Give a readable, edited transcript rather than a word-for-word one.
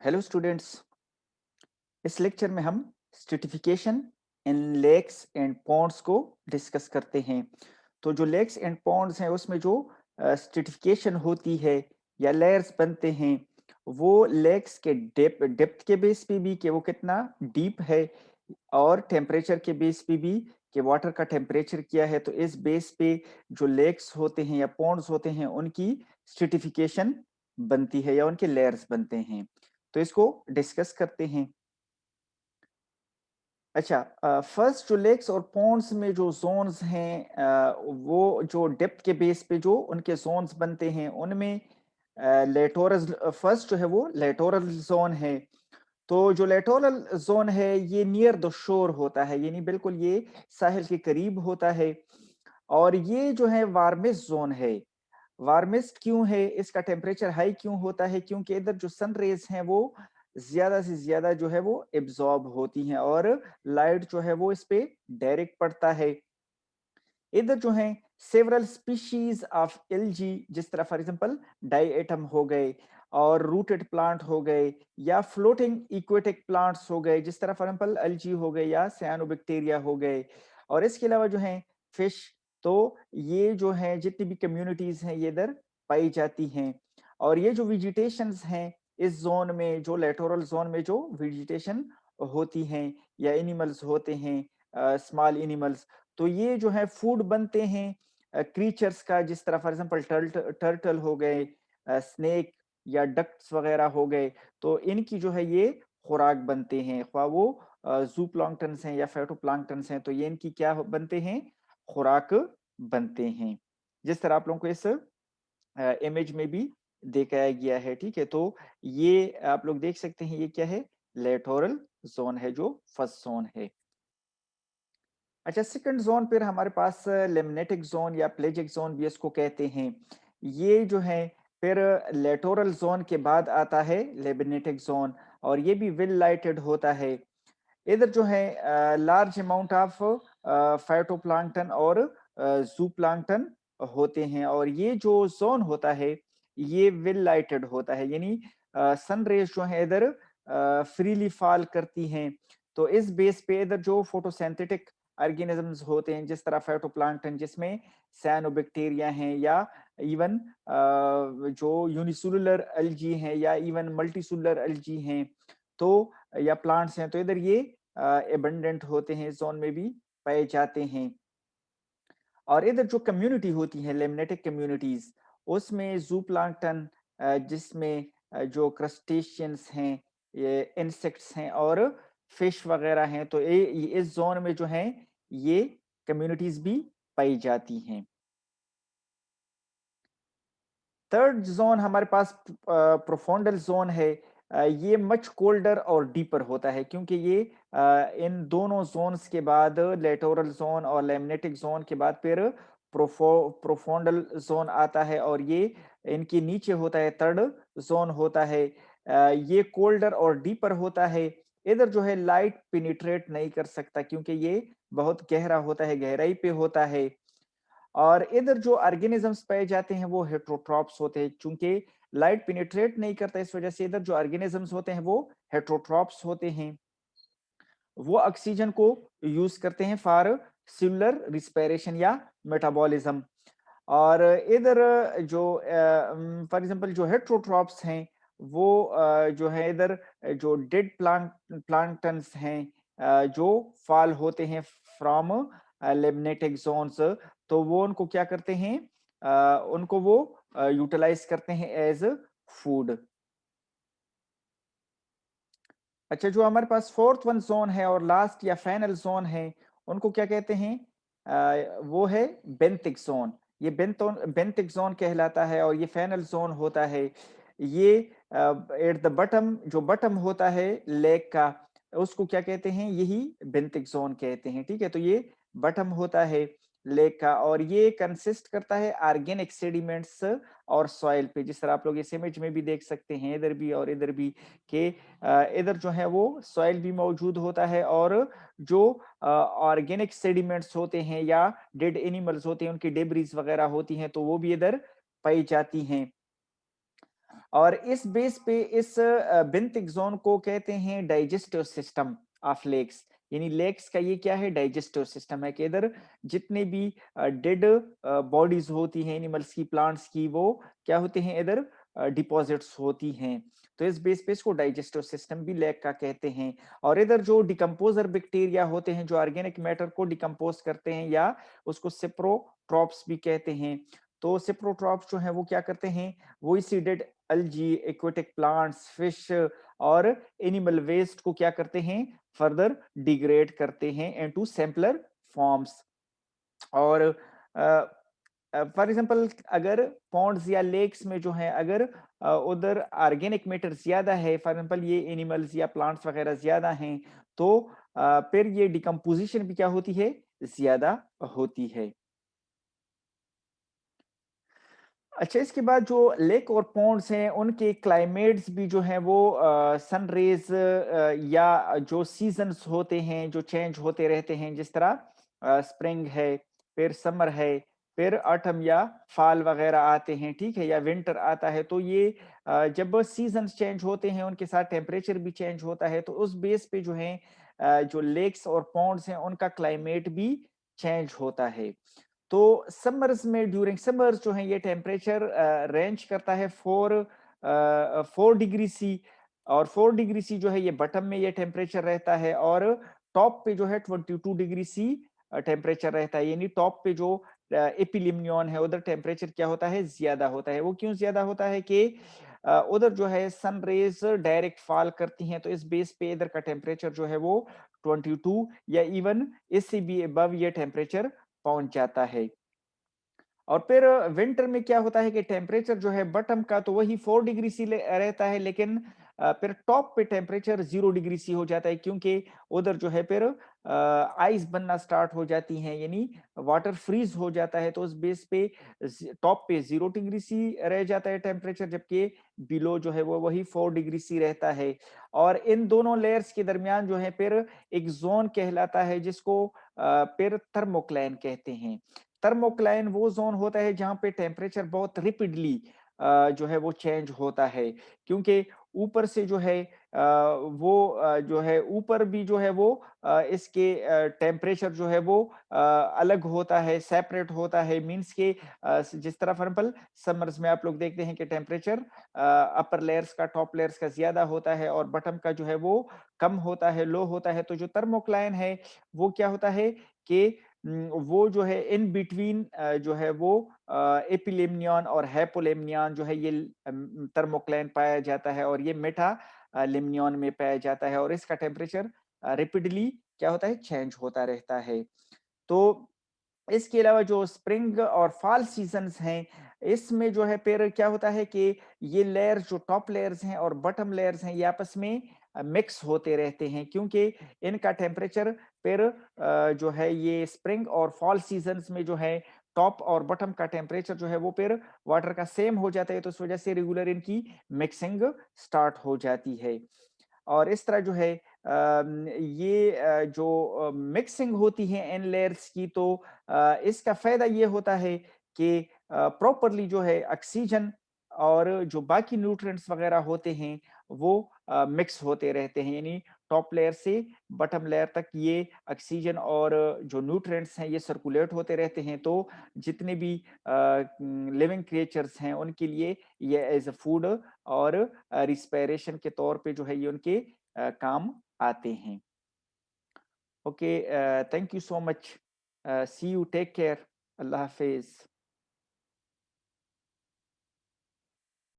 Hello students. इस lecture में हम stratification in lakes and ponds को डिस्कस करते हैं। तो जो लेक्स एंड पॉन्ड्स हैं उसमें जो स्ट्रेटिफिकेशन होती है या लेयर्स बनते हैं वो लेक्स के डेप्थ के बेस पे भी कि वो कितना डीप है और टेम्परेचर के बेस पे भी कि वाटर का टेम्परेचर क्या है। तो इस बेस पे जो लेक्स होते हैं या पॉन्ड्स होते हैं उनकी स्ट्रेटिफिकेशन बनती है या उनके लेयर्स बनते हैं। तो इसको डिस्कस करते हैं। अच्छा, फर्स्ट जो लेक्स और पॉन्ड्स में जो जोन्स हैं वो जो डेप्थ के बेस पे जो उनके जोन्स बनते हैं उनमें लेटोरल फर्स्ट जो है वो लेटोरल जोन है। तो जो लेटोरल जोन है ये नियर द शोर होता है, यानी बिल्कुल ये साहिल के करीब होता है। और ये जो है वार्मेस्ट जोन है। वार्मेस्ट क्यों है, इसका टेम्परेचर हाई क्यों होता है? क्योंकि इधर जो सन रेज हैं वो ज्यादा से ज्यादा जो है वो एब्जॉर्ब होती हैं और लाइट जो है वो इस पे डायरेक्ट पड़ता है। इधर जो है सेवरल स्पीशीज ऑफ एल्गी, जिस तरह फॉर एग्जांपल डाइएटम हो गए और रूटेड प्लांट हो गए या फ्लोटिंग इक्वेटिक प्लांट्स हो गए, जिस तरह फॉर एग्जांपल एल्गी हो गए या साइनोबैक्टीरिया हो गए। और इसके अलावा जो है फिश। तो ये जो है जितनी भी कम्युनिटीज हैं ये इधर पाई जाती हैं। और ये जो वेजिटेशंस हैं इस जोन में, जो लेटोरल जोन में जो वेजिटेशन होती हैं या एनिमल्स होते हैं स्मॉल एनिमल्स, तो ये जो है फूड बनते हैं क्रीचर्स का, जिस तरह फॉर एग्जांपल टर्टल हो गए, स्नेक या डक्ट्स वगैरह हो गए। तो इनकी जो है ये खुराक बनते हैं, ख्वाह वो जू प्लांक्टन्स हैं या फाइटोप्लांक्टन्स हैं, तो ये इनकी क्या बनते हैं? खुराक बनते हैं, जिस तरह आप लोगों को इस इमेज में भी दिखाया गया है। ठीक है, तो ये आप लोग देख सकते हैं ये क्या है? लेटोरल जोन है जो फर्स्ट जोन है। अच्छा, सेकंड जोन फिर हमारे पास लेमनेटिक जोन या प्लेजिक जोन भी इसको कहते हैं। ये जो है फिर लेटोरल जोन के बाद आता है लेबनेटिक जोन, और ये भी वेल लाइटेड होता है। इधर जो है लार्ज अमाउंट ऑफ फाइटोप्लांक्टन और जूप्लांक्टन होते हैं, और ये जो जोन होता है ये वेल लाइटेड होता है, यानी सन रेज जो है इधर फ्रीली फॉल करती हैं। तो इस बेस पे इधर जो फोटोसिंथेटिक ऑर्गेनिजम्स होते हैं, जिस तरह फाइटोप्लांक्टन जिसमें साइनोबैक्टीरिया हैं या इवन जो यूनिसेलुलर एल्गी हैं या इवन मल्टीसेलुलर एल्गी हैं, तो या प्लांट्स हैं, तो इधर ये एबंडेंट होते हैं, इस जोन में भी पाए जाते हैं। और इधर जो कम्युनिटी होती है लेमनेटिक कम्युनिटीज, उसमें जू प्लांक्टन जिसमें जो क्रस्टेशियंस हैं, ये इंसेक्ट्स हैं और फिश वगैरह हैं, तो ये इस जोन में जो है ये कम्युनिटीज भी पाई जाती हैं। थर्ड जोन हमारे पास प्रोफोंडल जोन है। ये मच कोल्डर और डीपर होता है, क्योंकि ये इन दोनों जोन्स के बाद लेटोरल जोन और लेमनेटिक जोन के बाद फिर प्रोफोंडल जोन आता है, और ये इनके नीचे होता है, थर्ड जोन होता है। ये कोल्डर और डीपर होता है। इधर जो है लाइट पिनिट्रेट नहीं कर सकता, क्योंकि ये बहुत गहरा होता है, गहराई पे होता है। और इधर जो ऑर्गेनिजम्स पाए जाते हैं वो हेट्रोट्रॉप्स होते हैं, चूंकि लाइट पेनिट्रेट नहीं करता, इस वजह से इधर जो ऑर्गेनिजम्स होते हैं वो हेट्रोट्रॉप्स होते हैं। वो ऑक्सीजन को यूज करते हैं फॉर सेलुलर रिस्पिरेशन या मेटाबॉलिज्म। और इधर जो फॉर एग्जांपल जो हेट्रोट्रॉप्स हैं वो जो है इधर जो डेड प्लांटन्स हैं जो फॉल होते हैं फ्रॉम लेमनेटिक जोन्स, तो वो उनको क्या करते हैं? उनको वो यूटिलाइज करते हैं एज फूड। अच्छा, जो हमारे पास फोर्थ वन जोन है और लास्ट या फाइनल जोन है, उनको क्या कहते हैं? वो है बेंथिक जोन। ये बेंथिक जोन कहलाता है, और ये फाइनल जोन होता है। ये एट द बटम, जो बटम होता है लेक का, उसको क्या कहते हैं? यही बेंथिक जोन कहते हैं। ठीक है, तो ये बटम होता है लेक का, और ये कंसिस्ट करता है ऑर्गेनिक सेडिमेंट्स और सॉइल पे, जिस तरह आप लोग इस इमेज में भी देख सकते हैं, इधर भी और इधर भी, के इधर जो है वो सॉइल भी मौजूद होता है, और जो ऑर्गेनिक सेडिमेंट्स होते हैं या डेड एनिमल्स होते हैं उनकी डेब्रीज वगैरह होती हैं, तो वो भी इधर पाई जाती हैं। और इस बेस पे इस बेंथिक ज़ोन को कहते हैं डाइजेस्टिव सिस्टम ऑफ लेक्स। यानी लेक्स का ये क्या है, डाइजेस्टिव सिस्टम है कि इधर जितने भी डेड बॉडीज होती हैं एनिमल्स की, प्लांट्स की, वो क्या होते हैं, इधर डिपॉजिट्स होती हैं। तो इस बेस पे इसको डाइजेस्टिव सिस्टम भी लेक का कहते हैं। और इधर जो डिकम्पोजर बैक्टीरिया होते हैं जो ऑर्गेनिक मैटर को डिकम्पोज करते हैं, या उसको सिप्रोट्रॉप्स भी कहते हैं। तो सिप्रोट्रॉप्स जो है वो क्या करते हैं, वो इसी डेड अल्जी, एक्वेटिक प्लांट्स, फिश और एनिमल वेस्ट को क्या करते हैं, फर्दर डिग्रेड करते हैं इनटू सिंपलर फॉर्म्स। और फॉर एग्जांपल अगर पॉन्ड्स या लेक्स में जो है, अगर उधर ऑर्गेनिक मैटर ज्यादा है, फॉर एग्जांपल ये एनिमल्स या प्लांट्स वगैरह ज्यादा हैं, तो फिर ये डिकम्पोजिशन भी क्या होती है, ज्यादा होती है। अच्छा, इसके बाद जो लेक और पॉन्ड्स हैं उनके क्लाइमेट्स भी जो हैं वो सन रेज या जो सीजन्स होते हैं जो चेंज होते रहते हैं, जिस तरह स्प्रिंग है, फिर समर है, फिर ऑटम या फॉल वगैरह आते हैं, ठीक है, या विंटर आता है। तो ये जब सीजन्स चेंज होते हैं उनके साथ टेम्परेचर भी चेंज होता है, तो उस बेस पे जो है जो लेक्स और पॉन्ड्स हैं उनका क्लाइमेट भी चेंज होता है। तो समर्स में, ड्यूरिंग समर्स जो है, ये टेम्परेचर रेंज करता है 4 डिग्री सी। और 4 डिग्री सी जो है ये बटम में ये टेम्परेचर रहता है, और टॉप पे जो है 22 डिग्री सी टेम्परेचर रहता है। यानी टॉप पे जो एपिलिम्नियन है उधर टेम्परेचर क्या होता है, ज्यादा होता है। वो क्यों ज्यादा होता है कि उधर जो है सन रेज डायरेक्ट फॉल करती हैं, तो इस बेस पे इधर का टेम्परेचर जो है वो 22 या इवन इससे भी अबव ये टेम्परेचर पहुंच जाता है। और फिर विंटर में क्या होता है कि टेम्परेचर जो है बटम का तो वही 4 डिग्री सी रहता है, लेकिन फिर टॉप पे टेम्परेचर 0 डिग्री सी हो जाता है, क्योंकि उधर जो है फिर आइस बनना स्टार्ट हो जाती हैं, यानी वाटर फ्रीज हो जाता है। तो उस बेस पे टॉप पे 0 डिग्री सी रह जाता है टेम्परेचर, जबकि बिलो जो है वो वही 4 डिग्री सी रहता है। और इन दोनों लेयर्स के दरमियान जो है फिर एक जोन कहलाता है, जिसको फिर थर्मोक्लाइन कहते हैं। थर्मोक्लाइन वो जोन होता है जहां पे टेम्परेचर बहुत रिपिडली जो है वो चेंज होता है, क्योंकि ऊपर से जो है वो जो है ऊपर भी जो है वो इसके टेम्परेचर जो है वो अलग होता है, सेपरेट होता है। मींस के जिस तरह फॉर एग्जांपल समर्स में आप लोग देखते हैं कि टेम्परेचर अपर लेयर्स का, टॉप लेयर्स का ज्यादा होता है और बटम का जो है वो कम होता है, लो होता है। तो जो थर्मोक्लाइन है वो क्या होता है कि वो जो है इन बिटवीन जो है वो एपिलेम्नियन और हैपोलेम्नियन जो है ये थर्मोक्लाइन पाया जाता है, और ये मेटा लेम्नियन में पाया जाता है। और इसका टेम्परेचर रेपिडली क्या होता है, चेंज होता रहता है। तो इसके अलावा जो स्प्रिंग और फॉल सीजन्स हैं, इसमें जो है फिर क्या होता है कि ये लेयर्स, जो टॉप लेयर्स हैं और बॉटम लेयर्स हैं, ये आपस में मिक्स होते रहते हैं, क्योंकि इनका टेम्परेचर फिर जो है ये स्प्रिंग और फॉल सीजन्स में जो है टॉप और बॉटम का टेम्परेचर जो है वो फिर वाटर का सेम हो जाता है। तो इस वजह से रेगुलर इनकी मिक्सिंग स्टार्ट हो जाती है। और इस तरह जो है ये जो मिक्सिंग होती है इन लेयर्स की, तो इसका फायदा ये होता है कि प्रॉपरली जो है ऑक्सीजन और जो बाकी न्यूट्रिएंट्स वगैरह होते हैं वो मिक्स होते रहते हैं। यानी टॉप लेयर से बॉटम लेयर तक ये ऑक्सीजन और जो न्यूट्रिएंट्स हैं ये सर्कुलेट होते रहते हैं। तो जितने भी लिविंग क्रिएचर्स हैं उनके लिए ये एज अ फूड और रिस्पायरेशन के तौर पे जो है ये उनके काम आते हैं। Okay, thank you so much. See you, take care. अल्लाह हाफिज।